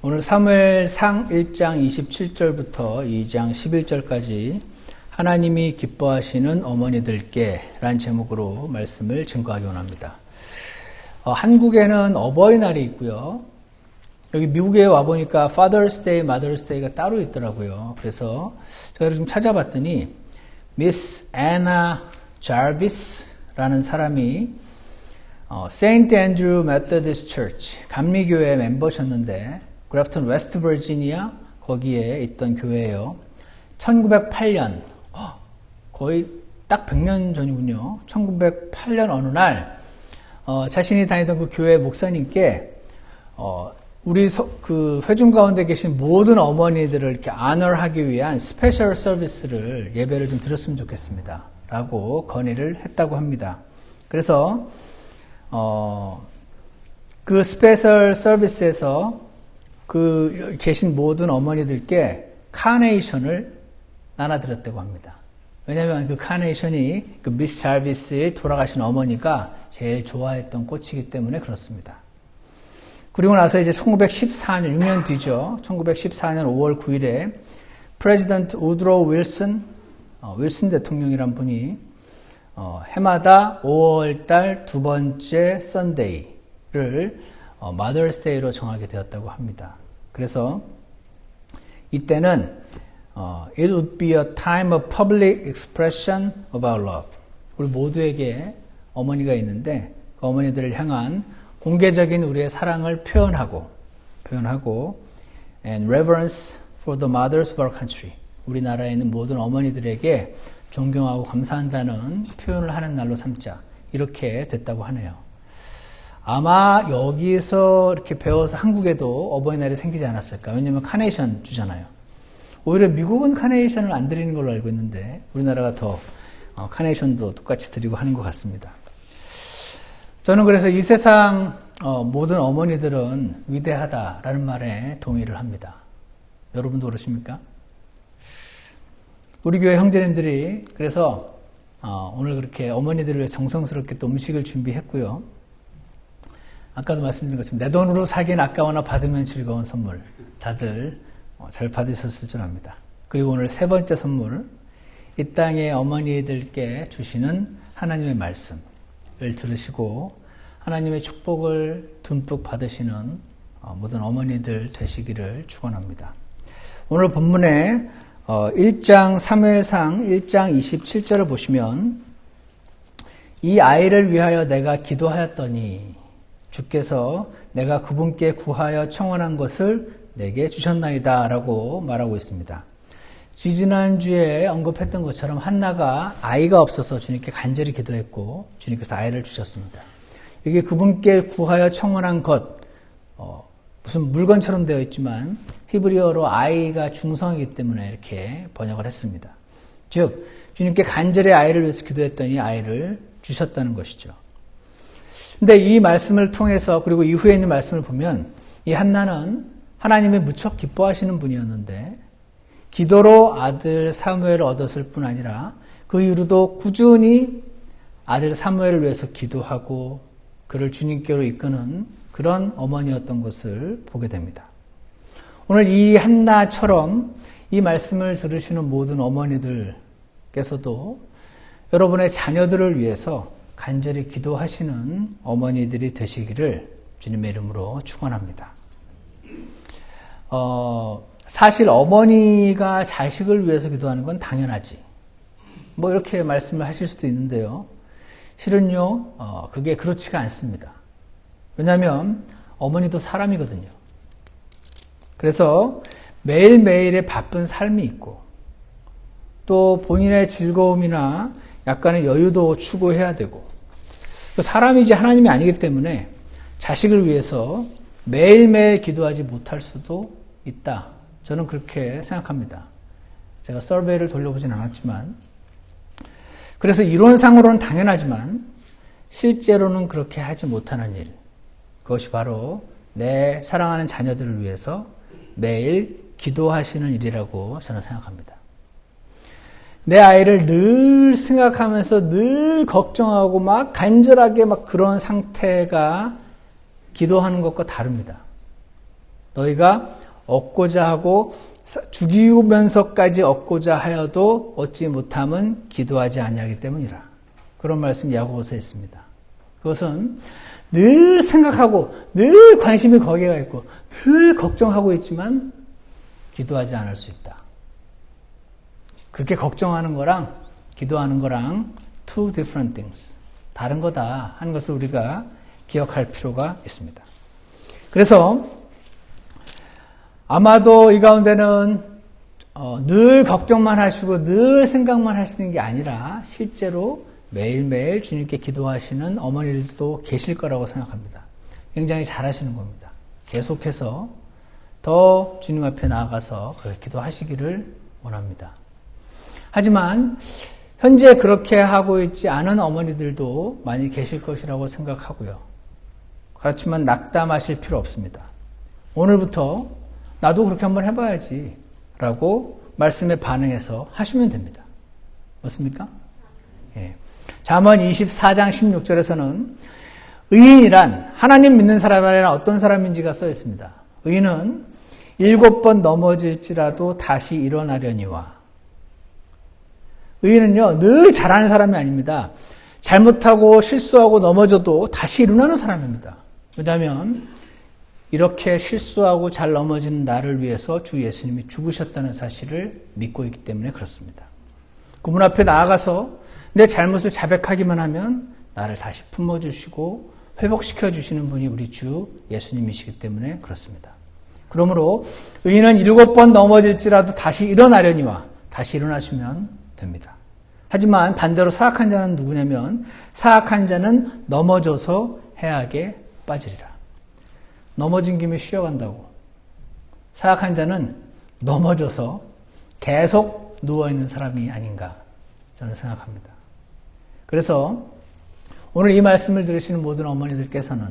오늘 사무엘상 1장 27절부터 2장 11절까지 하나님이 기뻐하시는 어머니들께 라는 제목으로 말씀을 증거하기 원합니다. 한국에는 어버이날이 있고요. 여기 미국에 와보니까 Father's Day, Mother's Day가 따로 있더라고요. 그래서 제가 좀 찾아봤더니 미스 애나 자비스라는 사람이 세인트 앤드루 메서디스트 처치 감리교회 멤버셨는데 그래프턴 웨스트 버지니아 거기에 있던 교회예요. 1908년 거의 딱 100년 전이군요. 1908년 어느 날 자신이 다니던 그 교회 목사님께 우리 그 회중 가운데 계신 모든 어머니들을 이렇게 아너하기 위한 스페셜 서비스를 예배를 좀 드렸으면 좋겠습니다. 라고 건의를 했다고 합니다. 그래서 그 스페셜 서비스에서 그 계신 모든 어머니들께 카네이션을 나눠드렸다고 합니다. 왜냐하면 그 카네이션이 그 미스 자비스의 돌아가신 어머니가 제일 좋아했던 꽃이기 때문에 그렇습니다. 그리고 나서 이제 1914년, 6년 뒤죠. 1914년 5월 9일에 프레지던트 우드로 윌슨 대통령이란 분이 해마다 5월달 두 번째 썬데이를 Mother's Day로 정하게 되었다고 합니다. 그래서 이때는 It would be a time of public expression of our love. 우리 모두에게 어머니가 있는데 그 어머니들을 향한 공개적인 우리의 사랑을 표현하고 and reverence for the mothers of our country. 우리나라에 있는 모든 어머니들에게 존경하고 감사한다는 표현을 하는 날로 삼자. 이렇게 됐다고 하네요. 아마 여기서 이렇게 배워서 한국에도 어버이날이 생기지 않았을까. 왜냐하면 카네이션 주잖아요. 오히려 미국은 카네이션을 안 드리는 걸로 알고 있는데 우리나라가 더 카네이션도 똑같이 드리고 하는 것 같습니다. 저는 그래서 이 세상 모든 어머니들은 위대하다라는 말에 동의를 합니다. 여러분도 그러십니까? 우리 교회 형제님들이 그래서 오늘 그렇게 어머니들을 위해 정성스럽게 또 음식을 준비했고요. 아까도 말씀드린 것처럼 내 돈으로 사긴 아까워나 받으면 즐거운 선물 다들 잘 받으셨을 줄 압니다. 그리고 오늘 세 번째 선물, 이 땅의 어머니들께 주시는 하나님의 말씀을 들으시고 하나님의 축복을 듬뿍 받으시는 모든 어머니들 되시기를 축원합니다. 오늘 본문에 1장 사무엘상 1장 27절을 보시면 이 아이를 위하여 내가 기도하였더니 주께서 내가 그분께 구하여 청원한 것을 내게 주셨나이다 라고 말하고 있습니다. 지지난주에 언급했던 것처럼 한나가 아이가 없어서 주님께 간절히 기도했고 주님께서 아이를 주셨습니다. 이게 그분께 구하여 청원한 것, 무슨 물건처럼 되어 있지만 히브리어로 아이가 중성이기 때문에 이렇게 번역을 했습니다. 즉 주님께 간절히 아이를 위해서 기도했더니 아이를 주셨다는 것이죠. 근데 이 말씀을 통해서 그리고 이후에 있는 말씀을 보면 이 한나는 하나님이 무척 기뻐하시는 분이었는데 기도로 아들 사무엘을 얻었을 뿐 아니라 그 이후로도 꾸준히 아들 사무엘을 위해서 기도하고 그를 주님께로 이끄는 그런 어머니였던 것을 보게 됩니다. 오늘 이 한나처럼 이 말씀을 들으시는 모든 어머니들께서도 여러분의 자녀들을 위해서 간절히 기도하시는 어머니들이 되시기를 주님의 이름으로 축원합니다. 사실 어머니가 자식을 위해서 기도하는 건 당연하지. 뭐 이렇게 말씀을 하실 수도 있는데요. 실은요, 그게 그렇지가 않습니다. 왜냐하면 어머니도 사람이거든요. 그래서 매일매일의 바쁜 삶이 있고 또 본인의 즐거움이나 약간의 여유도 추구해야 되고 사람이지 하나님이 아니기 때문에 자식을 위해서 매일매일 기도하지 못할 수도 있다. 저는 그렇게 생각합니다. 제가 서베이를 돌려보진 않았지만 그래서 이론상으로는 당연하지만 실제로는 그렇게 하지 못하는 일, 그것이 바로 내 사랑하는 자녀들을 위해서 매일 기도하시는 일이라고 저는 생각합니다. 내 아이를 늘 생각하면서 늘 걱정하고 막 간절하게 막 그런 상태가 기도하는 것과 다릅니다. 너희가 얻고자 하고 죽이면서까지 얻고자 하여도 얻지 못함은 기도하지 아니하기 때문이라. 그런 말씀 야고보서에 있습니다. 그것은 늘 생각하고 늘 관심이 거기에 가 있고 늘 걱정하고 있지만 기도하지 않을 수 있다. 그렇게 걱정하는 거랑 기도하는 거랑 two different things. 다른 거다 하는 것을 우리가 기억할 필요가 있습니다. 그래서 아마도 이 가운데는 늘 걱정만 하시고 늘 생각만 하시는 게 아니라 실제로 매일매일 주님께 기도하시는 어머니들도 계실 거라고 생각합니다. 굉장히 잘하시는 겁니다. 계속해서 더 주님 앞에 나아가서 그렇게 기도하시기를 원합니다. 하지만 현재 그렇게 하고 있지 않은 어머니들도 많이 계실 것이라고 생각하고요. 그렇지만 낙담하실 필요 없습니다. 오늘부터 나도 그렇게 한번 해봐야지 라고 말씀에 반응해서 하시면 됩니다. 맞습니까? 예. 잠언 24장 16절에서는 의인이란 하나님 믿는 사람이 아니라 어떤 사람인지가 써 있습니다. 의인은 7번 넘어질지라도 다시 일어나려니와. 의인은요, 늘 잘하는 사람이 아닙니다. 잘못하고 실수하고 넘어져도 다시 일어나는 사람입니다. 왜냐하면 이렇게 실수하고 잘 넘어지는 나를 위해서 주 예수님이 죽으셨다는 사실을 믿고 있기 때문에 그렇습니다. 그분 앞에 나아가서 내 잘못을 자백하기만 하면 나를 다시 품어주시고 회복시켜 주시는 분이 우리 주 예수님이시기 때문에 그렇습니다. 그러므로 의인은 7번 넘어질지라도 다시 일어나려니와 다시 일어나시면 됩니다. 하지만 반대로 사악한 자는 누구냐면 사악한 자는 넘어져서 해악에 빠지리라. 넘어진 김에 쉬어간다고. 사악한 자는 넘어져서 계속 누워있는 사람이 아닌가 저는 생각합니다. 그래서 오늘 이 말씀을 들으시는 모든 어머니들께서는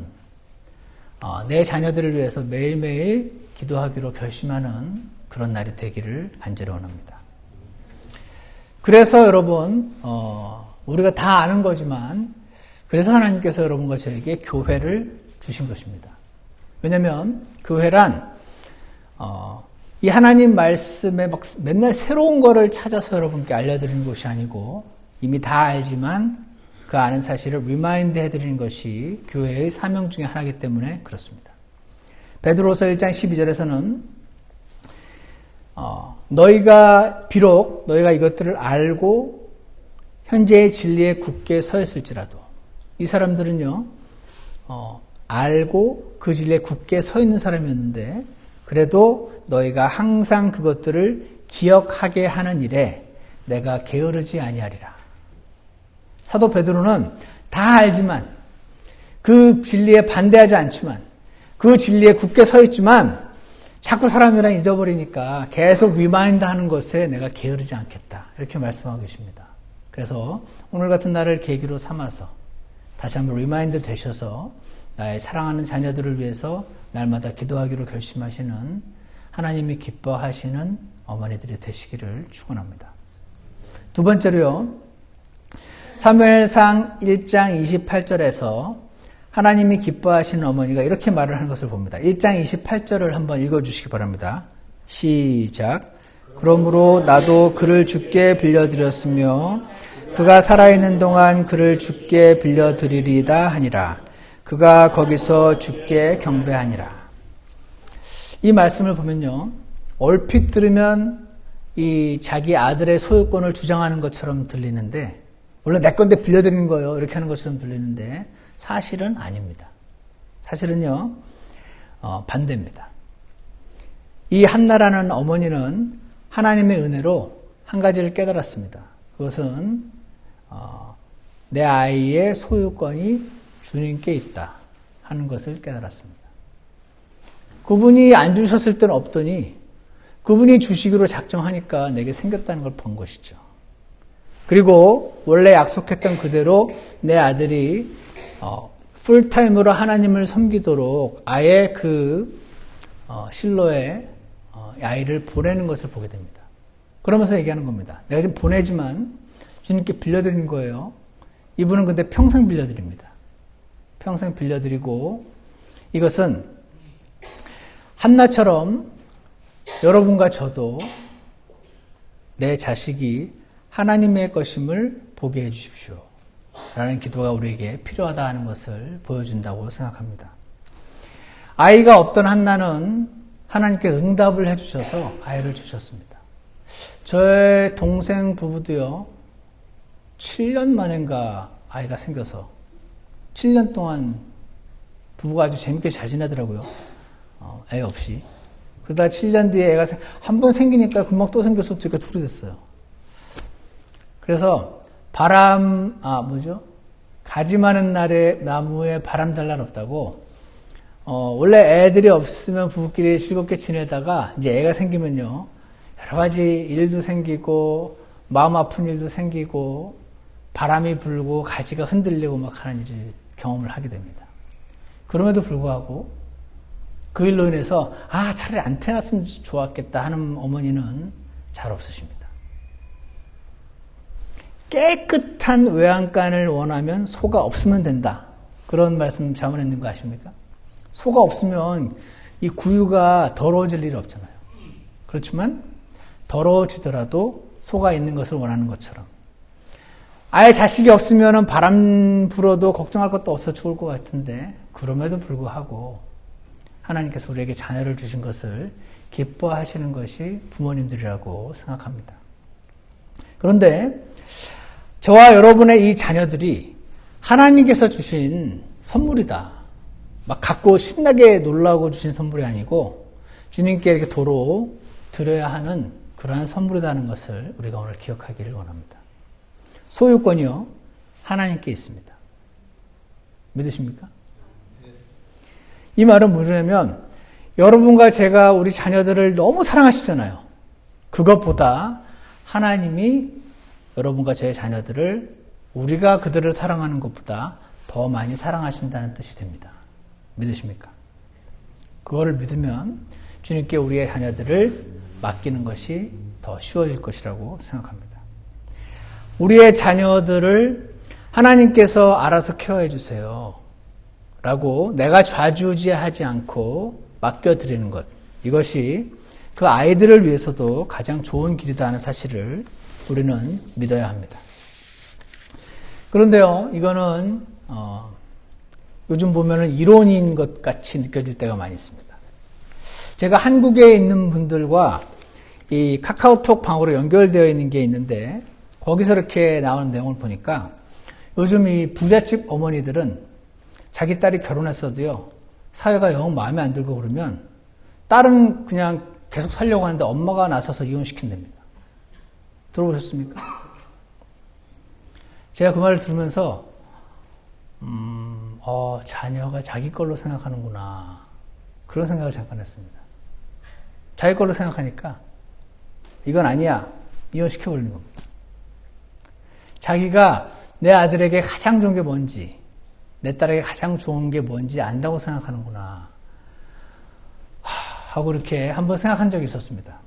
내 자녀들을 위해서 매일매일 기도하기로 결심하는 그런 날이 되기를 간절히 원합니다. 그래서 여러분 우리가 다 아는 거지만 그래서 하나님께서 여러분과 저에게 교회를 주신 것입니다. 왜냐하면 교회란 이 하나님 말씀에 막 맨날 새로운 거를 찾아서 여러분께 알려드리는 것이 아니고 이미 다 알지만 그 아는 사실을 리마인드 해드리는 것이 교회의 사명 중에 하나이기 때문에 그렇습니다. 베드로서 1장 12절에서는 비록 너희가 이것들을 알고 현재의 진리에 굳게 서 있을지라도 이 사람들은요 알고 그 진리에 굳게 서 있는 사람이었는데 그래도 너희가 항상 그것들을 기억하게 하는 일에 내가 게으르지 아니하리라. 사도 베드로는 다 알지만 그 진리에 반대하지 않지만 그 진리에 굳게 서 있지만 자꾸 사람이랑 잊어버리니까 계속 리마인드 하는 것에 내가 게으르지 않겠다. 이렇게 말씀하고 계십니다. 그래서 오늘 같은 날을 계기로 삼아서 다시 한번 리마인드 되셔서 나의 사랑하는 자녀들을 위해서 날마다 기도하기로 결심하시는 하나님이 기뻐하시는 어머니들이 되시기를 축원합니다. 두 번째로요. 사무엘상 1장 28절에서 하나님이 기뻐하시는 어머니가 이렇게 말을 하는 것을 봅니다. 1장 28절을 한번 읽어주시기 바랍니다. 시작. 그러므로 나도 그를 주께 빌려드렸으며 그가 살아있는 동안 그를 주께 빌려드리리다 하니라. 그가 거기서 주께 경배하니라. 이 말씀을 보면요. 얼핏 들으면 이 자기 아들의 소유권을 주장하는 것처럼 들리는데 물론 내 건데 빌려드리는 거예요. 이렇게 하는 것처럼 들리는데 사실은 아닙니다. 사실은요. 반대입니다. 이 한나라는 어머니는 하나님의 은혜로 한 가지를 깨달았습니다. 그것은 내 아이의 소유권이 주님께 있다 하는 것을 깨달았습니다. 그분이 안 주셨을 때는 없더니 그분이 주시기로 작정하니까 내게 생겼다는 걸 본 것이죠. 그리고 원래 약속했던 그대로 내 아들이 풀타임으로 하나님을 섬기도록 아예 그 실로에 아이를 보내는 것을 보게 됩니다. 그러면서 얘기하는 겁니다. 내가 지금 보내지만 주님께 빌려드린 거예요. 이분은 근데 평생 빌려드립니다. 평생 빌려드리고 이것은 한나처럼 여러분과 저도 내 자식이 하나님의 것임을 보게 해주십시오. 라는 기도가 우리에게 필요하다 하는 것을 보여준다고 생각합니다. 아이가 없던 한나는 하나님께 응답을 해주셔서 아이를 주셨습니다. 저의 동생 부부도요, 7년 만인가 아이가 생겨서 7년 동안 부부가 아주 재밌게 잘 지내더라고요. 애 없이. 그러다 7년 뒤에 애가 한 번 생기니까 금방 또 생겨서 둘이 됐어요. 그래서 가지 많은 날에 나무에 바람 달 날 없다고, 원래 애들이 없으면 부부끼리 즐겁게 지내다가 이제 애가 생기면요, 여러 가지 일도 생기고, 마음 아픈 일도 생기고, 바람이 불고, 가지가 흔들리고 막 하는 일을 경험을 하게 됩니다. 그럼에도 불구하고, 그 일로 인해서, 차라리 안 태어났으면 좋았겠다 하는 어머니는 잘 없으십니다. 깨끗한 외양간을 원하면 소가 없으면 된다. 그런 말씀 자문에 있는 거 아십니까? 소가 없으면 이 구유가 더러워질 일이 없잖아요. 그렇지만 더러워지더라도 소가 있는 것을 원하는 것처럼, 아예 자식이 없으면 바람 불어도 걱정할 것도 없어 좋을 것 같은데, 그럼에도 불구하고 하나님께서 우리에게 자녀를 주신 것을 기뻐하시는 것이 부모님들이라고 생각합니다. 그런데 저와 여러분의 이 자녀들이 하나님께서 주신 선물이다, 막 갖고 신나게 놀라고 주신 선물이 아니고 주님께 이렇게 도로 드려야 하는 그러한 선물이라는 것을 우리가 오늘 기억하기를 원합니다. 소유권이요, 하나님께 있습니다. 믿으십니까? 이 말은 뭐냐면, 여러분과 제가 우리 자녀들을 너무 사랑하시잖아요. 그것보다 하나님이 여러분과 제 자녀들을 우리가 그들을 사랑하는 것보다 더 많이 사랑하신다는 뜻이 됩니다. 믿으십니까? 그거를 믿으면 주님께 우리의 자녀들을 맡기는 것이 더 쉬워질 것이라고 생각합니다. 우리의 자녀들을 하나님께서 알아서 케어해 주세요 라고 내가 좌지우지하지 않고 맡겨드리는 것, 이것이 그 아이들을 위해서도 가장 좋은 길이다 하는 사실을 우리는 믿어야 합니다. 그런데요, 이거는 요즘 보면은 이론인 것 같이 느껴질 때가 많이 있습니다. 제가 한국에 있는 분들과 이 카카오톡 방으로 연결되어 있는 게 있는데, 거기서 이렇게 나오는 내용을 보니까 요즘 이 부잣집 어머니들은 자기 딸이 결혼했어도요, 사회가 영 마음에 안 들고 그러면 딸은 그냥 계속 살려고 하는데 엄마가 나서서 이혼시킨답니다. 들어보셨습니까? 제가 그 말을 들으면서 자녀가 자기 걸로 생각하는구나, 그런 생각을 잠깐 했습니다. 자기 걸로 생각하니까 이건 아니야, 이혼시켜버리는 겁니다. 자기가 내 아들에게 가장 좋은 게 뭔지, 내 딸에게 가장 좋은 게 뭔지 안다고 생각하는구나 하고 이렇게 한번 생각한 적이 있었습니다.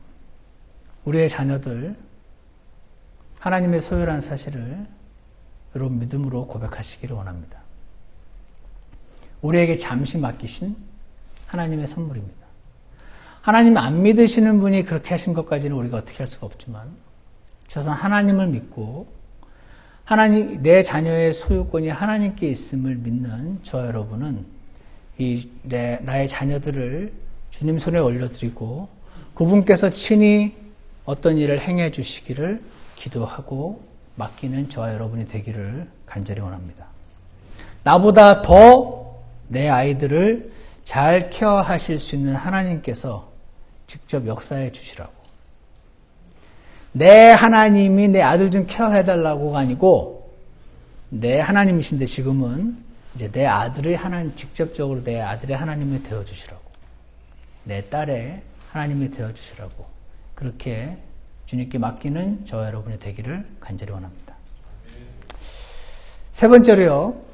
우리의 자녀들 하나님의 소유라는 사실을 여러분 믿음으로 고백하시기를 원합니다. 우리에게 잠시 맡기신 하나님의 선물입니다. 하나님 안 믿으시는 분이 그렇게 하신 것까지는 우리가 어떻게 할 수가 없지만, 저선 하나님을 믿고 하나님, 내 자녀의 소유권이 하나님께 있음을 믿는 저 여러분은 나의 자녀들을 주님 손에 올려드리고 그분께서 친히 어떤 일을 행해 주시기를 기도하고 맡기는 저와 여러분이 되기를 간절히 원합니다. 나보다 더 내 아이들을 잘 케어하실 수 있는 하나님께서 직접 역사해 주시라고. 내 하나님이 내 아들 좀 케어해달라고가 아니고, 내 하나님이신데 지금은 이제 내 아들의 직접적으로 내 아들의 하나님이 되어주시라고, 내 딸의 하나님이 되어주시라고, 그렇게 주님께 맡기는 저와 여러분이 되기를 간절히 원합니다. 세 번째로요,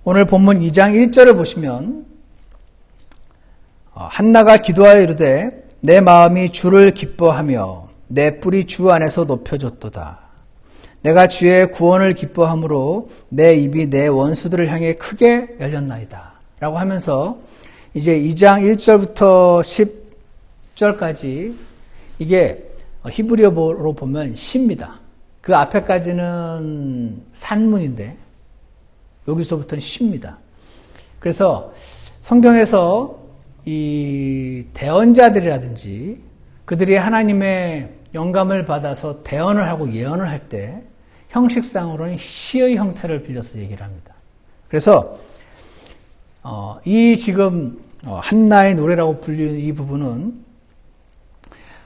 오늘 본문 2장 1절을 보시면 한나가 기도하여 이르되 내 마음이 주를 기뻐하며 내 뿔이 주 안에서 높여졌도다. 내가 주의 구원을 기뻐함으로 내 입이 내 원수들을 향해 크게 열렸나이다 라고 하면서 이제 2장 1절부터 10절까지 이게 히브리어로 보면 시입니다. 그 앞에까지는 산문인데 여기서부터는 시입니다. 그래서 성경에서 이 대언자들이라든지 그들이 하나님의 영감을 받아서 대언을 하고 예언을 할 때 형식상으로는 시의 형태를 빌려서 얘기를 합니다. 그래서 이 지금 한나의 노래라고 불리는 이 부분은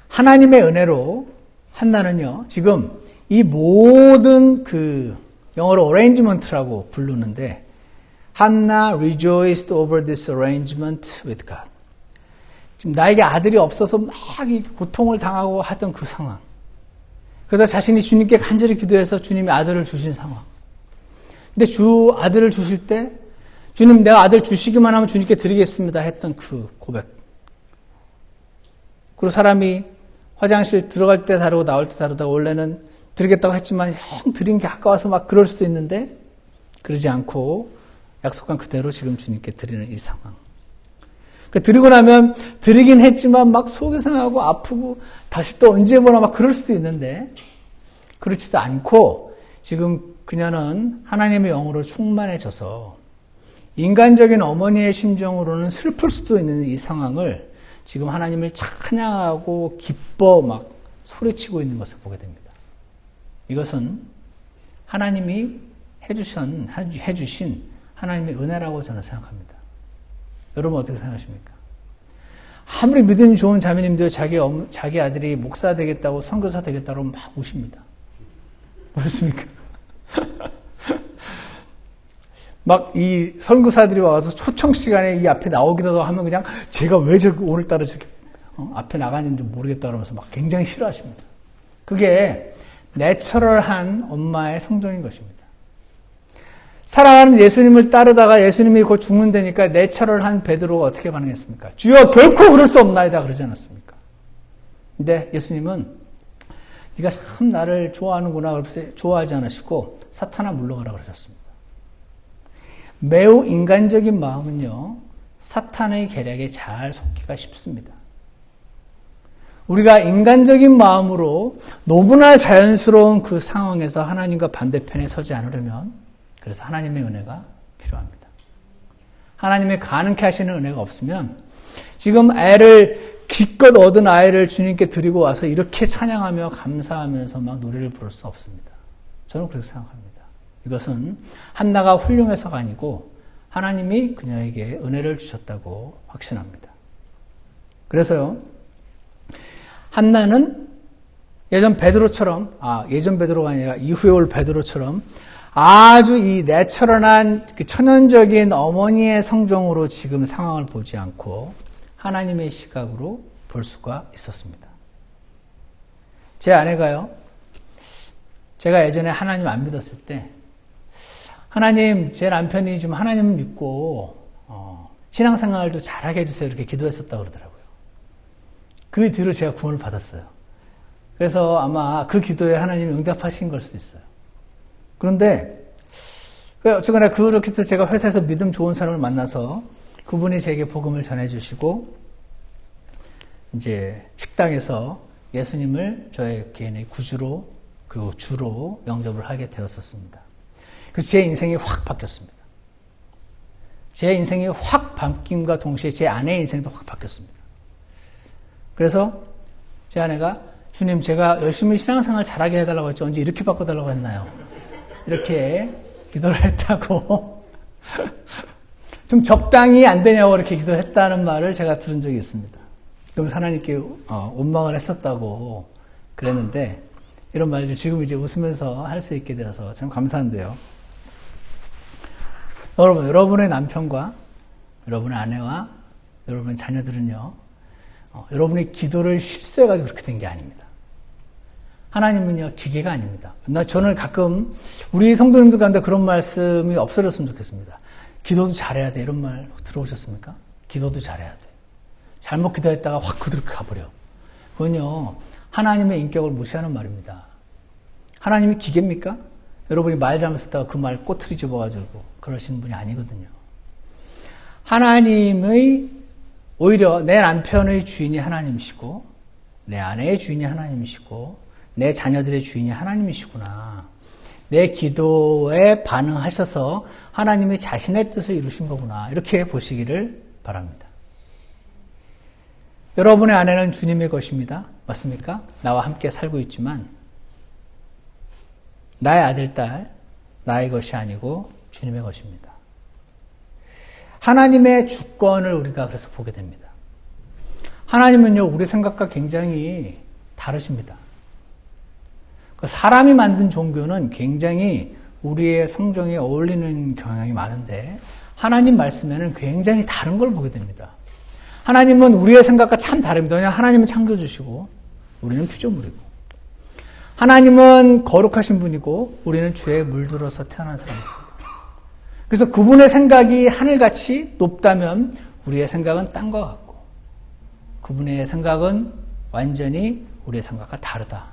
하나님의 은혜로 한나는요 지금 이 모든 그 영어로 arrangement라고 부르는데 한나 rejoiced over this arrangement with God. 지금 나에게 아들이 없어서 막 고통을 당하고 하던 그 상황. 그러다 자신이 주님께 간절히 기도해서 주님이 아들을 주신 상황. 근데 주 아들을 주실 때 주님 내가 아들 주시기만 하면 주님께 드리겠습니다 했던 그 고백. 그리고 사람이 화장실 들어갈 때 다르고 나올 때 다르다. 원래는 드리겠다고 했지만 형 드린 게 아까워서 막 그럴 수도 있는데 그러지 않고 약속한 그대로 지금 주님께 드리는 이 상황. 드리고 나면 드리긴 했지만 막 속이 상하고 아프고 다시 또 언제 보나 막 그럴 수도 있는데 그렇지도 않고 지금 그녀는 하나님의 영으로 충만해져서 인간적인 어머니의 심정으로는 슬플 수도 있는 이 상황을 지금 하나님을 찬양하고 기뻐 막 소리치고 있는 것을 보게 됩니다. 이것은 하나님이 해주신 하나님의 은혜라고 저는 생각합니다. 여러분 어떻게 생각하십니까? 아무리 믿음이 좋은 자매님도 자기 아들이 목사 되겠다고 선교사 되겠다고 막 우십니다. 그렇습니까? 막 이 선교사들이 와서 초청 시간에 이 앞에 나오기라도 하면 그냥 제가 왜 저기 오늘따라 저렇게 앞에 나가는지 모르겠다 그러면서 막 굉장히 싫어하십니다. 그게 내처럴한 엄마의 성정인 것입니다. 사랑하는 예수님을 따르다가 예수님이 곧 죽는다니까 내처럴한 베드로가 어떻게 반응했습니까? 주여 결코 그럴 수 없나이다 그러지 않았습니까? 근데 예수님은 네가 참 나를 좋아하는구나 그래서 좋아하지 않으시고 사탄아 물러가라 그러셨습니다. 매우 인간적인 마음은요 사탄의 계략에 잘 속기가 쉽습니다. 우리가 인간적인 마음으로 너무나 자연스러운 그 상황에서 하나님과 반대편에 서지 않으려면 그래서 하나님의 은혜가 필요합니다. 하나님의 가능케 하시는 은혜가 없으면 지금 기껏 얻은 아이를 주님께 드리고 와서 이렇게 찬양하며 감사하면서 막 노래를 부를 수 없습니다. 저는 그렇게 생각합니다. 이것은 한나가 훌륭해서가 아니고 하나님이 그녀에게 은혜를 주셨다고 확신합니다. 그래서요 한나는 예전 베드로처럼 예전 베드로가 아니라 이후에 올 베드로처럼 아주 이 내처럴한 그 천연적인 어머니의 성정으로 지금 상황을 보지 않고 하나님의 시각으로 볼 수가 있었습니다. 제 아내가요, 제가 예전에 하나님 안 믿었을 때 하나님, 제 남편이 좀 하나님을 믿고 신앙생활도 잘하게 해주세요 이렇게 기도했었다고 그러더라고요. 그 뒤로 제가 구원을 받았어요. 그래서 아마 그 기도에 하나님이 응답하신 걸 수도 있어요. 그런데 어쨌거나 그렇게 해서 제가 회사에서 믿음 좋은 사람을 만나서 그분이 제게 복음을 전해주시고 이제 식당에서 예수님을 저의 개인의 구주로 그리고 주로 영접을 하게 되었었습니다. 그래서 제 인생이 확 바뀌었습니다. 제 인생이 확 바뀜과 동시에 제 아내의 인생도 확 바뀌었습니다. 그래서 제 아내가 주님 제가 열심히 신앙생활 잘하게 해달라고 했죠. 언제 이렇게 바꿔달라고 했나요? 이렇게 기도를 했다고 좀 적당히 안 되냐고 이렇게 기도했다는 말을 제가 들은 적이 있습니다. 그럼 하나님께 원망을 했었다고 그랬는데 이런 말을 지금 이제 웃으면서 할 수 있게 되어서 참 감사한데요. 여러분의 남편과 여러분의 아내와 여러분의 자녀들은요, 여러분의 기도를 실수해가지고 그렇게 된 게 아닙니다. 하나님은요, 기계가 아닙니다. 저는 가끔 우리 성도님들 가운데 그런 말씀이 없어졌으면 좋겠습니다. 기도도 잘해야 돼. 이런 말 들어오셨습니까? 기도도 잘해야 돼. 잘못 기도했다가 확 그대로 가버려. 그건요, 하나님의 인격을 무시하는 말입니다. 하나님이 기계입니까? 여러분이 말 잘못했다가 그 말 꼬투리 집어가지고 그러시는 분이 아니거든요. 하나님의 오히려 내 남편의 주인이 하나님이시고 내 아내의 주인이 하나님이시고 내 자녀들의 주인이 하나님이시구나. 내 기도에 반응하셔서 하나님이 자신의 뜻을 이루신 거구나. 이렇게 보시기를 바랍니다. 여러분의 아내는 주님의 것입니다. 맞습니까? 나와 함께 살고 있지만 나의 아들, 딸, 나의 것이 아니고 주님의 것입니다. 하나님의 주권을 우리가 그래서 보게 됩니다. 하나님은요, 우리 생각과 굉장히 다르십니다. 사람이 만든 종교는 굉장히 우리의 성정에 어울리는 경향이 많은데 하나님 말씀에는 굉장히 다른 걸 보게 됩니다. 하나님은 우리의 생각과 참 다릅니다. 왜냐하면 하나님은 창조주시고 우리는 피조물이고 하나님은 거룩하신 분이고 우리는 죄에 물들어서 태어난 사람입니다. 그래서 그분의 생각이 하늘같이 높다면 우리의 생각은 땅과 같고 그분의 생각은 완전히 우리의 생각과 다르다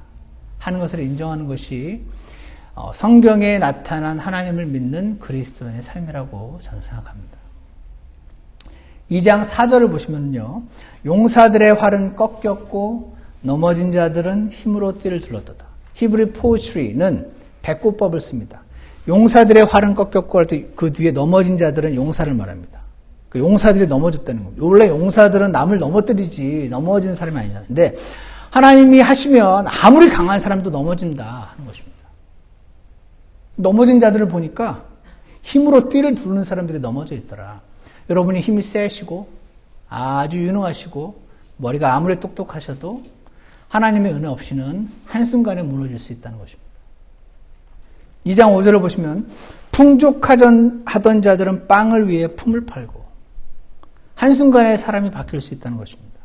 하는 것을 인정하는 것이 성경에 나타난 하나님을 믿는 그리스도인의 삶이라고 저는 생각합니다. 2장 4절을 보시면요. 용사들의 활은 꺾였고 넘어진 자들은 힘으로 띠를 둘렀도다. 히브리 포에트리는 배꼽법을 씁니다. 용사들의 활은 꺾였고 할 때 그 뒤에 넘어진 자들은 용사를 말합니다. 그 용사들이 넘어졌다는 겁니다. 원래 용사들은 남을 넘어뜨리지 넘어진 사람이 아니잖아요. 근데 하나님이 하시면 아무리 강한 사람도 넘어진다 하는 것입니다. 넘어진 자들을 보니까 힘으로 띠를 두르는 사람들이 넘어져 있더라. 여러분이 힘이 세시고 아주 유능하시고 머리가 아무리 똑똑하셔도 하나님의 은혜 없이는 한순간에 무너질 수 있다는 것입니다. 2장 5절을 보시면 풍족하던 자들은 빵을 위해 품을 팔고 한순간에 사람이 바뀔 수 있다는 것입니다.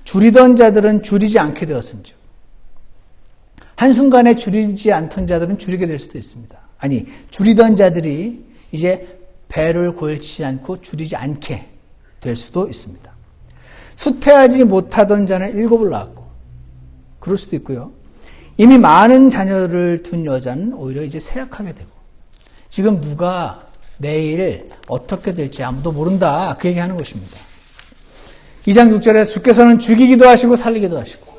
줄이던 자들은 줄이지 않게 되었은즉 한순간에 줄이지 않던 자들은 줄이게 될 수도 있습니다. 아니, 줄이던 자들이 이제 배를 골치 않고 줄이지 않게 될 수도 있습니다. 수태하지 못하던 자는 7을 낳았고 그럴 수도 있고요. 이미 많은 자녀를 둔 여자는 오히려 이제 쇠약하게 되고 지금 누가 내일 어떻게 될지 아무도 모른다 그 얘기하는 것입니다. 2장 6절에 주께서는 죽이기도 하시고 살리기도 하시고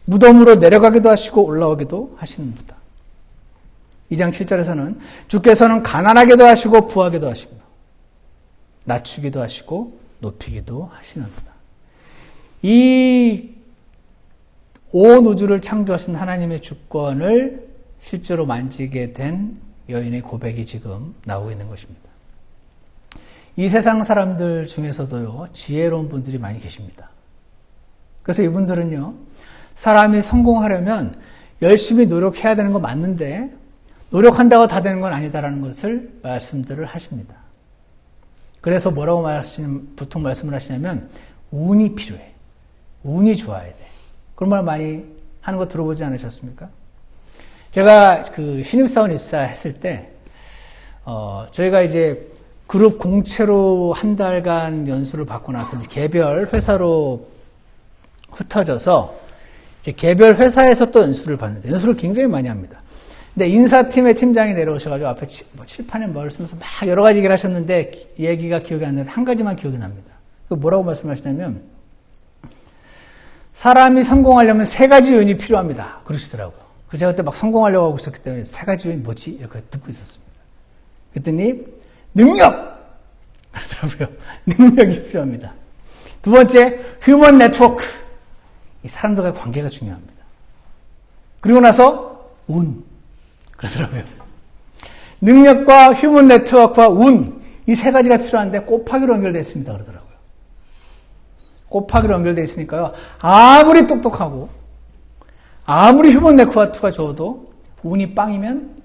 무덤으로 내려가기도 하시고 올라오기도 하시는도다. 2장 7절에서는 주께서는 가난하게도 하시고 부하게도 하시며 낮추기도 하시고 높이기도 하시는도다. 이 온 우주를 창조하신 하나님의 주권을 실제로 만지게 된 여인의 고백이 지금 나오고 있는 것입니다. 이 세상 사람들 중에서도요, 지혜로운 분들이 많이 계십니다. 그래서 이분들은요, 사람이 성공하려면 열심히 노력해야 되는 거 맞는데, 노력한다고 다 되는 건 아니다라는 것을 말씀들을 하십니다. 그래서 뭐라고 보통 말씀을 하시냐면, 운이 필요해. 운이 좋아야 돼. 그런 말 많이 하는 거 들어보지 않으셨습니까? 제가 그 신입사원 입사했을 때, 저희가 이제 그룹 공채로 한 달간 연수를 받고 나서 개별 회사로 흩어져서 이제 개별 회사에서 또 연수를 받는데 연수를 굉장히 많이 합니다. 근데 인사팀의 팀장이 내려오셔가지고 앞에 칠판에 뭘 쓰면서 막 여러 가지 얘기를 하셨는데 얘기가 기억이 안 나는데 한 가지만 기억이 납니다. 뭐라고 말씀하시냐면 사람이 성공하려면 3가지 요인이 필요합니다. 그러시더라고요. 제가 그때 막 성공하려고 하고 있었기 때문에 3가지 요인 뭐지? 이렇게 듣고 있었습니다. 그랬더니 능력! 그러더라고요. 능력이 필요합니다. 두 번째, 휴먼 네트워크. 이 사람들과의 관계가 중요합니다. 그리고 나서 운. 그러더라고요. 능력과 휴먼 네트워크와 운. 이 3가지가 필요한데 곱하기로 연결되어 있습니다. 그러더라고요. 곱하기로 연결되어 있으니까요. 아무리 똑똑하고 아무리 휴먼 네트워크가 좋아도 운이 빵이면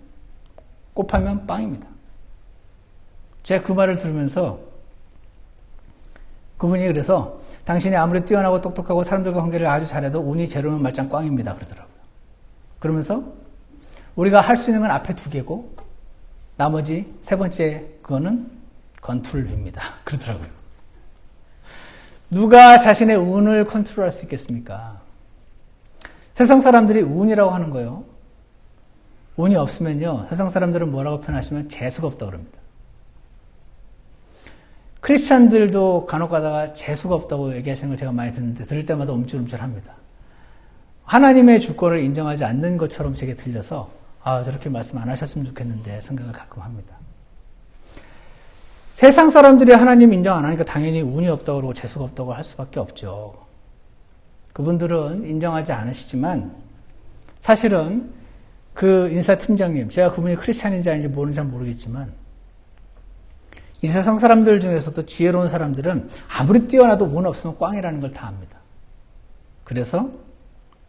곱하면 빵입니다. 제가 그 말을 들으면서 그분이 그래서 당신이 아무리 뛰어나고 똑똑하고 사람들과 관계를 아주 잘해도 운이 제로면 말짱 꽝입니다. 그러더라고요. 그러면서 우리가 할 수 있는 건 앞에 2개고 나머지 3번째 그거는 컨트롤입니다. 그러더라고요. 누가 자신의 운을 컨트롤할 수 있겠습니까? 세상 사람들이 운이라고 하는 거예요. 운이 없으면요. 세상 사람들은 뭐라고 표현하시면 재수가 없다고 그럽니다. 크리스찬들도 간혹 가다가 재수가 없다고 얘기하시는 걸 제가 많이 듣는데 들을 때마다 움찔움찔합니다. 하나님의 주권을 인정하지 않는 것처럼 제게 들려서 저렇게 말씀 안 하셨으면 좋겠는데 생각을 가끔 합니다. 세상 사람들이 하나님 인정 안 하니까 당연히 운이 없다고 그러고 재수가 없다고 할 수밖에 없죠. 그분들은 인정하지 않으시지만 사실은 그 인사팀장님, 제가 그분이 크리스찬인지 아닌지 모르는지 잘 모르겠지만 이 세상 사람들 중에서도 지혜로운 사람들은 아무리 뛰어나도 운 없으면 꽝이라는 걸 다 압니다. 그래서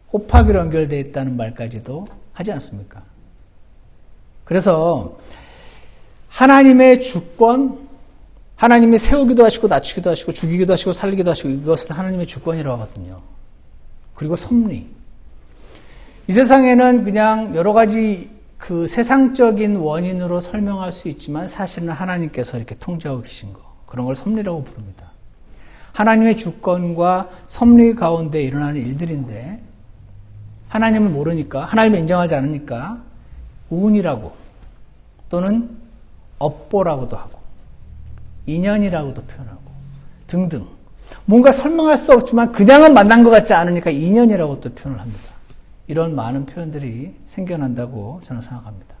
곱하기로 연결되어 있다는 말까지도 하지 않습니까? 그래서 하나님의 주권, 하나님이 세우기도 하시고 낮추기도 하시고 죽이기도 하시고 살리기도 하시고 이것은 하나님의 주권이라고 하거든요. 그리고 섭리. 이 세상에는 그냥 여러 가지 그 세상적인 원인으로 설명할 수 있지만 사실은 하나님께서 이렇게 통제하고 계신 거. 그런 걸 섭리라고 부릅니다. 하나님의 주권과 섭리 가운데 일어나는 일들인데 하나님을 모르니까, 하나님을 인정하지 않으니까 운이라고 또는 업보라고도 하고 인연이라고도 표현하고 등등 뭔가 설명할 수 없지만 그냥은 만난 것 같지 않으니까 인연이라고 또 표현을 합니다. 이런 많은 표현들이 생겨난다고 저는 생각합니다.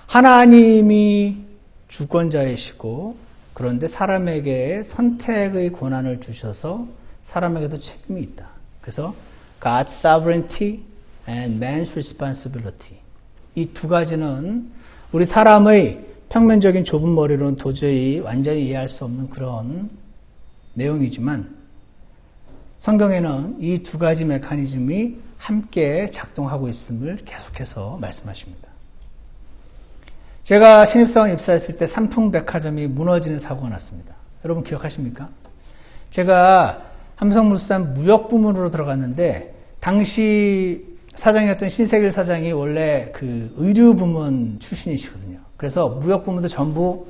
하나님이 주권자이시고 그런데 사람에게 선택의 권한을 주셔서 사람에게도 책임이 있다. 그래서 God's sovereignty and man's responsibility. 이 두 가지는 우리 사람의 평면적인 좁은 머리로는 도저히 완전히 이해할 수 없는 그런 내용이지만 성경에는 이 두 가지 메커니즘이 함께 작동하고 있음을 계속해서 말씀하십니다. 제가 신입사원 입사했을 때 삼풍백화점이 무너지는 사고가 났습니다. 여러분 기억하십니까? 제가 삼성물산 무역부문으로 들어갔는데 당시 사장이었던 신세길 사장이 원래 그 의류부문 출신이시거든요. 그래서 무역부문도 전부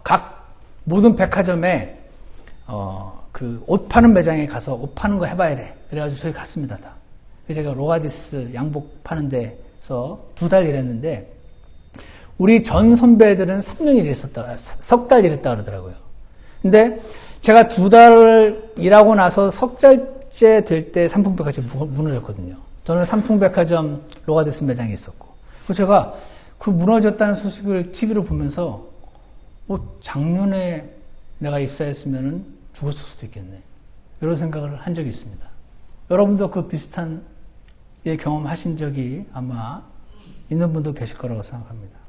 각 모든 백화점에 그 옷 파는 매장에 가서 옷 파는 거 해봐야 돼. 그래가지고 저희 갔습니다. 다. 제가 로가디스 양복 파는 데서 2달 일했는데 우리 전 선배들은 3년 일했었다, 석 달 일했다 그러더라고요. 근데 제가 2달 일하고 나서 석 달째 될 때 삼풍백화점이 무너졌거든요. 저는 삼풍백화점 로가디스 매장에 있었고. 그래서 제가 그 무너졌다는 소식을 TV로 보면서 작년에 내가 입사했으면 죽었을 수도 있겠네. 이런 생각을 한 적이 있습니다. 여러분도 그 비슷한 일 경험하신 적이 아마 있는 분도 계실 거라고 생각합니다.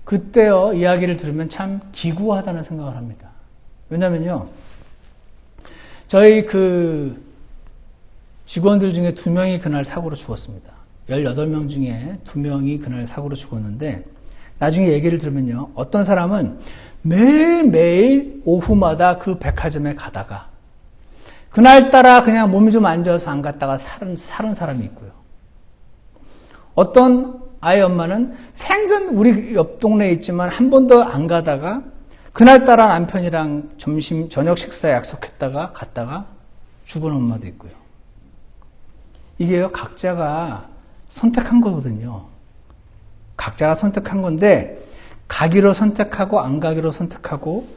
그때요, 이야기를 들으면 참 기구하다는 생각을 합니다. 왜냐면요, 저희 그 직원들 중에 2명이 그날 사고로 죽었습니다. 18명 중에 2명이 그날 사고로 죽었는데, 나중에 얘기를 들으면요, 어떤 사람은 매일매일 오후마다 그 백화점에 가다가, 그날따라 그냥 몸이 좀 안 좋아서 안 갔다가 살은 사람이 있고요. 어떤 아이 엄마는 생전 우리 옆 동네에 있지만 한 번도 안 가다가 그날따라 남편이랑 저녁 식사 약속했다가 갔다가 죽은 엄마도 있고요. 이게요, 각자가 선택한 거거든요. 각자가 선택한 건데 가기로 선택하고 안 가기로 선택하고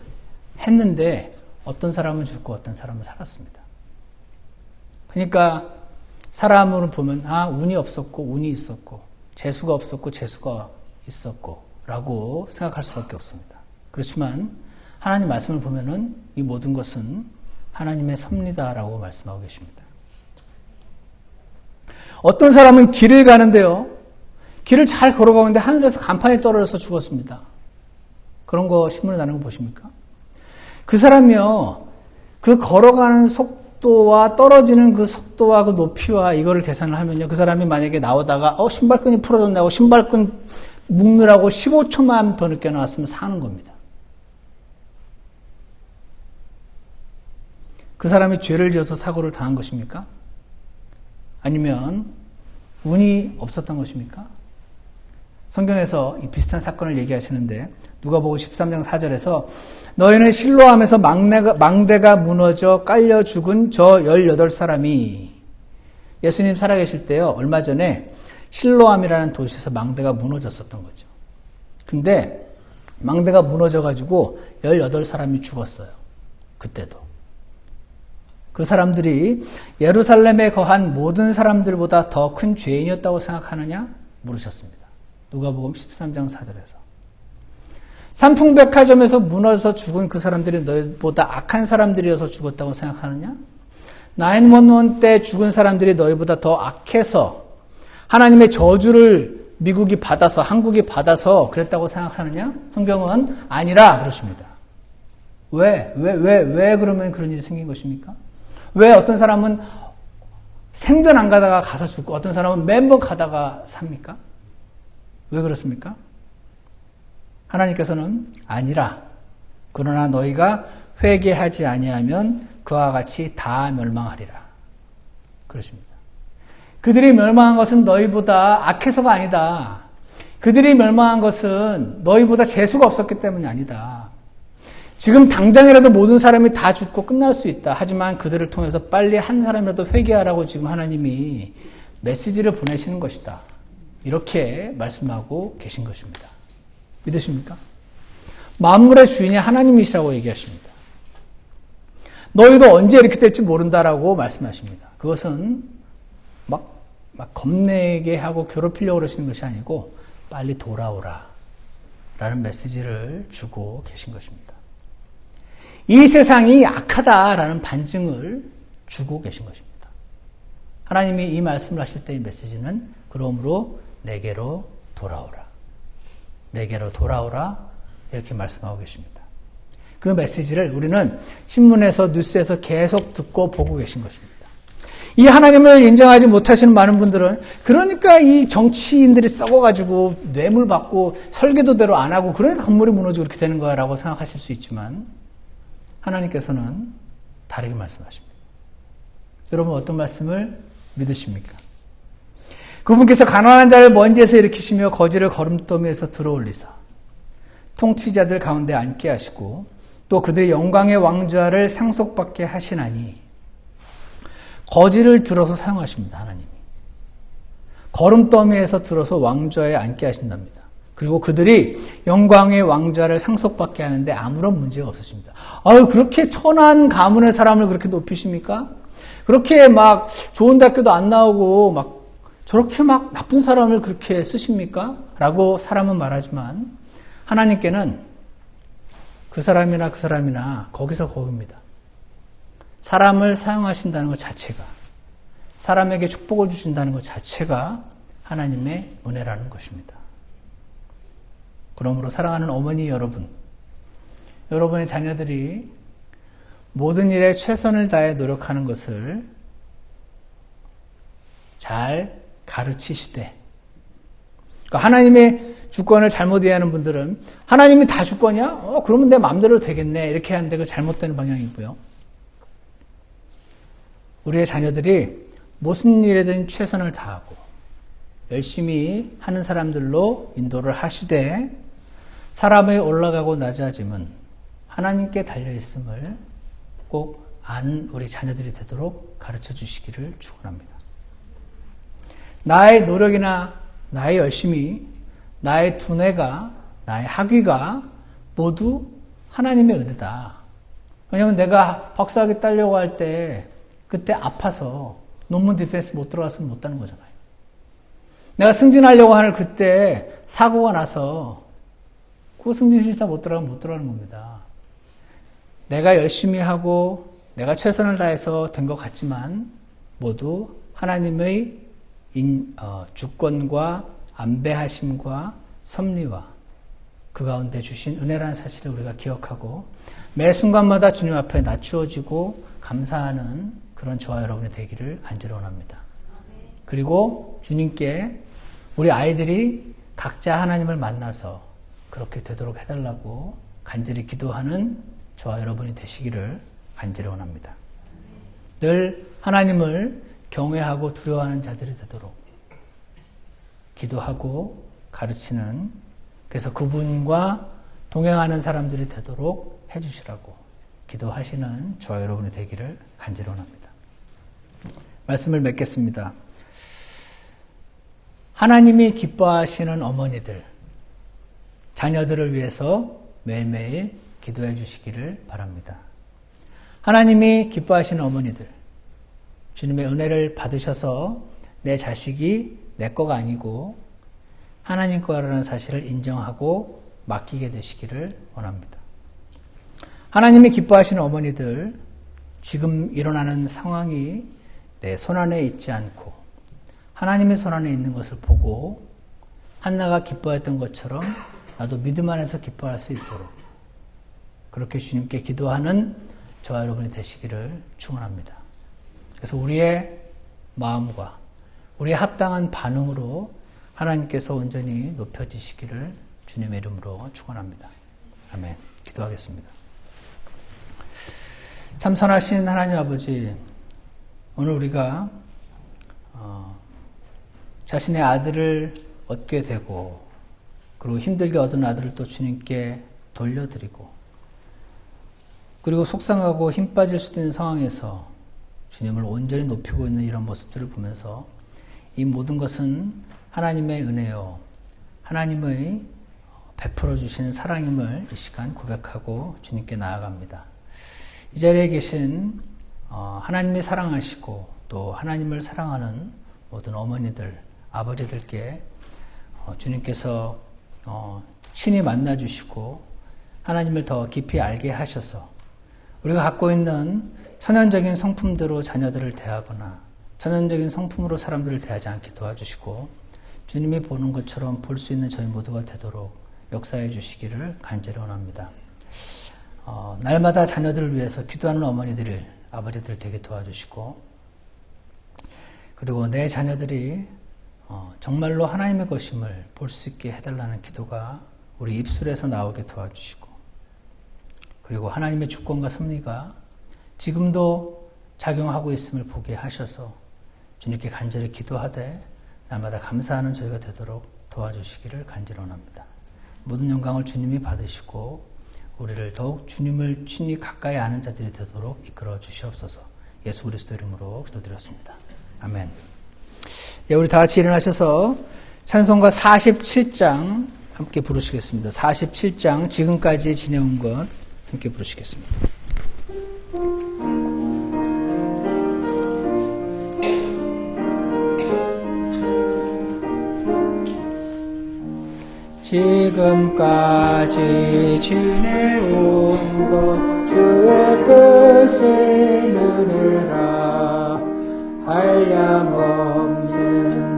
했는데 어떤 사람은 죽고 어떤 사람은 살았습니다. 그러니까 사람으로 보면 운이 없었고 운이 있었고 재수가 없었고 재수가 있었고 라고 생각할 수밖에 없습니다. 그렇지만 하나님 말씀을 보면은 이 모든 것은 하나님의 섭리다라고 말씀하고 계십니다. 어떤 사람은 길을 가는데요, 길을 잘 걸어가는데 하늘에서 간판이 떨어져서 죽었습니다. 그런 거 신문에 나는 거 보십니까? 그 사람이요, 그 걸어가는 속도와 떨어지는 그 속도와 그 높이와 이거를 계산을 하면요, 그 사람이 만약에 나오다가 신발끈이 풀어졌다고 신발끈 묶느라고 15초만 더 늦게 나왔으면 사는 겁니다. 그 사람이 죄를 지어서 사고를 당한 것입니까? 아니면 운이 없었던 것입니까? 성경에서 이 비슷한 사건을 얘기하시는데 누가복음 13장 4절에서 너희는 실로암에서 망대가 무너져 깔려 죽은 저 18사람이 예수님 살아계실 때요, 얼마 전에 실로암이라는 도시에서 망대가 무너졌었던 거죠. 근데 망대가 무너져가지고 18사람이 죽었어요. 그때도. 그 사람들이 예루살렘에 거한 모든 사람들보다 더 큰 죄인이었다고 생각하느냐? 물으셨습니다. 누가복음 13장 4절에서. 삼풍백화점에서 무너져서 죽은 그 사람들이 너희보다 악한 사람들이어서 죽었다고 생각하느냐? 911 때 죽은 사람들이 너희보다 더 악해서 하나님의 저주를 미국이 받아서, 한국이 받아서 그랬다고 생각하느냐? 성경은 아니라 그렇습니다. 왜 그러면 그런 일이 생긴 것입니까? 왜 어떤 사람은 생전 안 가다가 가서 죽고 어떤 사람은 매번 가다가 삽니까? 왜 그렇습니까? 하나님께서는 아니라 그러나 너희가 회개하지 아니하면 그와 같이 다 멸망하리라. 그렇습니다. 그들이 멸망한 것은 너희보다 악해서가 아니다. 그들이 멸망한 것은 너희보다 재수가 없었기 때문이 아니다. 지금 당장이라도 모든 사람이 다 죽고 끝날 수 있다. 하지만 그들을 통해서 빨리 한 사람이라도 회개하라고 지금 하나님이 메시지를 보내시는 것이다. 이렇게 말씀하고 계신 것입니다. 믿으십니까? 만물의 주인이 하나님이시라고 얘기하십니다. 너희도 언제 이렇게 될지 모른다라고 말씀하십니다. 그것은 막 겁내게 하고 괴롭히려고 그러시는 것이 아니고 빨리 돌아오라 라는 메시지를 주고 계신 것입니다. 이 세상이 악하다라는 반증을 주고 계신 것입니다. 하나님이 이 말씀을 하실 때의 메시지는 그러므로 내게로 돌아오라. 내게로 돌아오라 이렇게 말씀하고 계십니다. 그 메시지를 우리는 신문에서 뉴스에서 계속 듣고 보고 계신 것입니다. 이 하나님을 인정하지 못하시는 많은 분들은 그러니까 이 정치인들이 썩어가지고 뇌물 받고 설계도대로 안 하고 그러니까 건물이 무너지고 그렇게 되는 거야 라고 생각하실 수 있지만 하나님께서는 다르게 말씀하십니다. 여러분 어떤 말씀을 믿으십니까? 그분께서 가난한 자를 먼지에서 일으키시며 거지를 거름더미에서 들어올리사 통치자들 가운데 앉게 하시고 또 그들의 영광의 왕좌를 상속받게 하시나니 거지를 들어서 사용하십니다. 하나님이. 거름더미에서 들어서 왕좌에 앉게 하신답니다. 그리고 그들이 영광의 왕좌를 상속받게 하는데 아무런 문제가 없으십니다. 아유, 그렇게 천한 가문의 사람을 그렇게 높이십니까? 그렇게 막 좋은 대학교도 안 나오고 막 저렇게 막 나쁜 사람을 그렇게 쓰십니까? 라고 사람은 말하지만 하나님께는 그 사람이나 거기서 거기입니다. 사람을 사용하신다는 것 자체가, 사람에게 축복을 주신다는 것 자체가 하나님의 은혜라는 것입니다. 그러므로 사랑하는 어머니 여러분, 여러분의 자녀들이 모든 일에 최선을 다해 노력하는 것을 잘 가르치시되, 그러니까 하나님의 주권을 잘못 이해하는 분들은 하나님이 다 주권이야? 그러면 내 마음대로 되겠네. 이렇게 하는데 그 잘못된 방향이고요. 우리의 자녀들이 무슨 일에든 최선을 다하고 열심히 하는 사람들로 인도를 하시되 사람의 올라가고 낮아짐은 하나님께 달려있음을 꼭 아는 우리 자녀들이 되도록 가르쳐 주시기를 축원합니다. 나의 노력이나 나의 열심이, 나의 두뇌가, 나의 학위가 모두 하나님의 은혜다. 왜냐하면 내가 박사학위 따려고 할 때 그때 아파서 논문 디펜스 못 들어갔으면 못 따는 거잖아요. 내가 승진하려고 하는 그때 사고가 나서 그 승진심사 못 들어가면 못 들어가는 겁니다. 내가 열심히 하고 내가 최선을 다해서 된 것 같지만 모두 하나님의 주권과 안배하심과 섭리와 그 가운데 주신 은혜라는 사실을 우리가 기억하고 매 순간마다 주님 앞에 낮추어지고 감사하는 그런 저와 여러분이 되기를 간절히 원합니다. 그리고 주님께 우리 아이들이 각자 하나님을 만나서 그렇게 되도록 해달라고 간절히 기도하는 저와 여러분이 되시기를 간절히 원합니다. 늘 하나님을 경외하고 두려워하는 자들이 되도록 기도하고 가르치는, 그래서 그분과 동행하는 사람들이 되도록 해주시라고 기도하시는 저와 여러분이 되기를 간절히 원합니다. 말씀을 맺겠습니다. 하나님이 기뻐하시는 어머니들, 자녀들을 위해서 매일매일 기도해 주시기를 바랍니다. 하나님이 기뻐하시는 어머니들, 주님의 은혜를 받으셔서 내 자식이 내 거가 아니고 하나님 거라는 사실을 인정하고 맡기게 되시기를 원합니다. 하나님이 기뻐하시는 어머니들, 지금 일어나는 상황이 내 손안에 있지 않고 하나님의 손안에 있는 것을 보고 한나가 기뻐했던 것처럼 나도 믿음 안에서 기뻐할 수 있도록 그렇게 주님께 기도하는 저와 여러분이 되시기를 축원합니다. 그래서 우리의 마음과 우리의 합당한 반응으로 하나님께서 온전히 높여지시기를 주님의 이름으로 축원합니다. 아멘. 기도하겠습니다. 참 선하신 하나님 아버지, 오늘 우리가 자신의 아들을 얻게 되고 그리고 힘들게 얻은 아들을 또 주님께 돌려드리고 그리고 속상하고 힘 빠질 수도 있는 상황에서 주님을 온전히 높이고 있는 이런 모습들을 보면서 이 모든 것은 하나님의 은혜요, 하나님의 베풀어 주시는 사랑임을 이 시간 고백하고 주님께 나아갑니다. 이 자리에 계신 하나님이 사랑하시고 또 하나님을 사랑하는 모든 어머니들, 아버지들께 주님께서 친히 만나주시고 하나님을 더 깊이 알게 하셔서 우리가 갖고 있는 천연적인 성품대로 자녀들을 대하거나 천연적인 성품으로 사람들을 대하지 않게 도와주시고 주님이 보는 것처럼 볼 수 있는 저희 모두가 되도록 역사해 주시기를 간절히 원합니다. 날마다 자녀들을 위해서 기도하는 어머니들, 아버지들 되게 도와주시고 그리고 내 자녀들이 정말로 하나님의 것임을 볼 수 있게 해달라는 기도가 우리 입술에서 나오게 도와주시고 그리고 하나님의 주권과 섭리가 지금도 작용하고 있음을 보게 하셔서 주님께 간절히 기도하되 날마다 감사하는 저희가 되도록 도와주시기를 간절히 원합니다. 모든 영광을 주님이 받으시고 우리를 더욱 주님을 친히 가까이 아는 자들이 되도록 이끌어 주시옵소서. 예수 그리스도 이름으로 기도드렸습니다. 아멘. 예, 우리 다 같이 일어나셔서 찬송가 47장 함께 부르시겠습니다. 47장 지금까지 지내온 것 함께 부르시겠습니다. 지금까지 지내온 것 주의 크신 은혜라 한량없는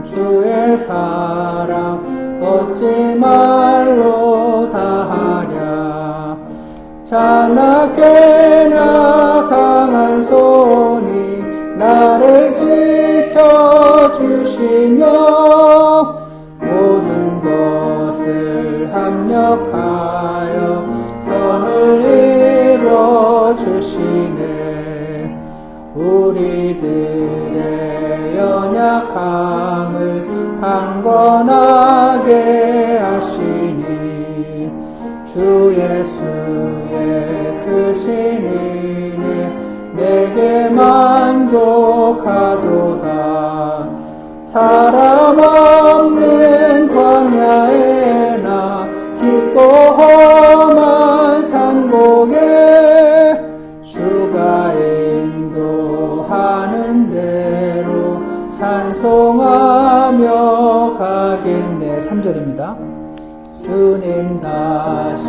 주의 사랑 어찌 말로 다하랴 자나깨나 강한 손이 나를 지켜주시며 모든 것을 합력하여 선을 이루어 주시네 우리들의 연약함을 강건하게 하시니 주 예수의 크신 은혜 내게 만족하도다 사람 없는 광야에나 깊고 험한 산곡에 주가 인도하는 대로 찬송하며 가겠네. 3절입니다. 주님 다시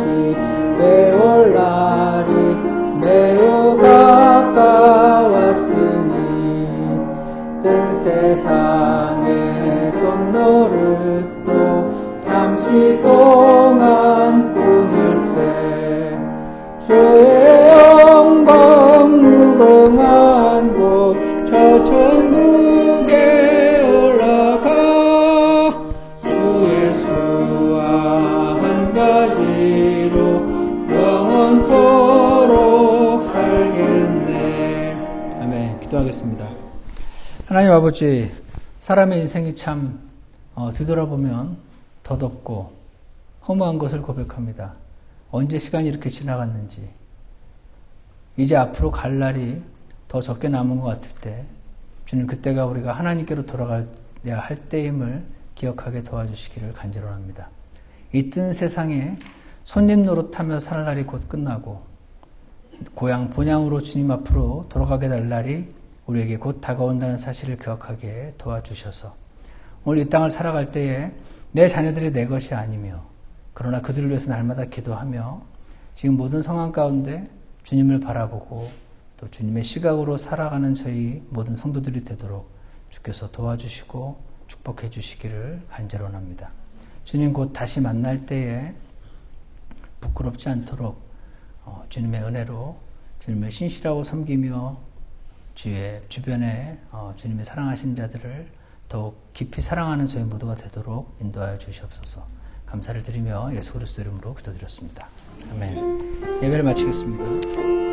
배울 날이 매우 가까웠으니 뜬 세상의 손노릇도 잠시 동안 뿐일세 주의 영광 무궁한 곳 저 천국에 올라가 주 예수와 한 가지로 영원토록 살겠네. 아멘. 기도하겠습니다. 하나님 아버지, 사람의 인생이 참 뒤돌아보면 덧없고 허무한 것을 고백합니다. 언제 시간이 이렇게 지나갔는지 이제 앞으로 갈 날이 더 적게 남은 것 같을 때 주님 그때가 우리가 하나님께로 돌아가야 할 때임을 기억하게 도와주시기를 간절히 원합니다. 이 뜬 세상에 손님 노릇하며 살 날이 곧 끝나고 고향 본향으로 주님 앞으로 돌아가게 될 날이 우리에게 곧 다가온다는 사실을 기억하게 도와주셔서 오늘 이 땅을 살아갈 때에 내 자녀들이 내 것이 아니며 그러나 그들을 위해서 날마다 기도하며 지금 모든 상황 가운데 주님을 바라보고 또 주님의 시각으로 살아가는 저희 모든 성도들이 되도록 주께서 도와주시고 축복해 주시기를 간절히 원합니다. 주님 곧 다시 만날 때에 부끄럽지 않도록 주님의 은혜로 주님의 신실하고 섬기며 주변에 주님의 사랑하신 자들을 더욱 깊이 사랑하는 저희 모두가 되도록 인도하여 주시옵소서. 감사를 드리며 예수 그리스도 이름으로 기도드렸습니다. 아멘. 예배를 마치겠습니다.